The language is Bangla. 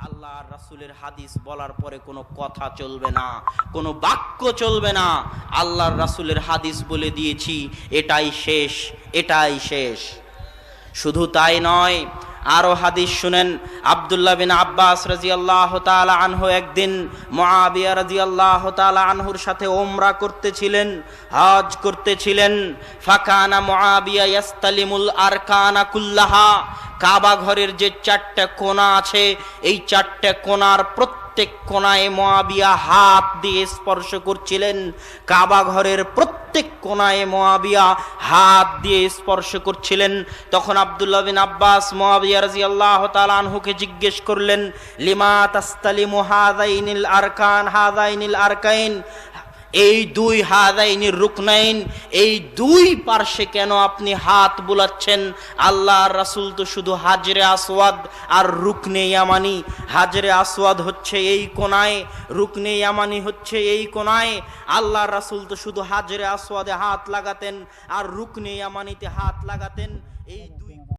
আল্লাহর রাসূলের হাদিস বলার পরে কোনো কথা চলবে না, কোনো বাক্য চলবে না। আল্লাহর রাসূলের হাদিস বলে দিয়েছি, এটাই শেষ, এটাই শেষ। শুধু তাই নয়, আরো হাদিস শুনেন। আব্দুল্লাহ বিন আব্বাস রাদিয়াল্লাহু তাআলা আনহু একদিন মুআবিয়া রাদিয়াল্লাহু তাআলা আনহুর সাথে উমরা করতেছিলেন, হজ করতেছিলেন। ফাকানা মুআবিয়া ইয়াস্তালিমুল আরকানা কুল্লাহা, কাবা ঘরের যে চারটা কোণা আছে, এই চারটা কোণার প্রত্যেক কোণায় মুআবিয়া হাত দিয়ে স্পর্শ করছিলেন। কাবা ঘরের প্রত্যেক কোণায় মুআবিয়া হাত দিয়ে স্পর্শ করছিলেন। তখন আব্দুল্লাহ বিন আব্বাস মুআবিয়া রাদিয়াল্লাহু তাআলা আনহুকে জিজ্ঞেস করলেন, লিমা তাস্তালিমু হাযাইনিল আরকান হাযাইনিল আরকাইন, এই দুই হাযাইনির রুকনাইন, এই দুই পার্শ্বে কেন আপনি হাত বুলাচ্ছেন? আল্লাহর রাসূল তো শুধু হাজরে আসওয়াদ আর রুকনে ইয়ামানি, হাজরে আসওয়াদ হচ্ছে এই কোণায়, রুকনে ইয়ামানি হচ্ছে এই কোণায়। আল্লাহর রাসূল তো শুধু হাজরে আসওয়াদে হাত লাগাতেন আর রুকনে ইয়ামানিতে হাত লাগাতেন। এই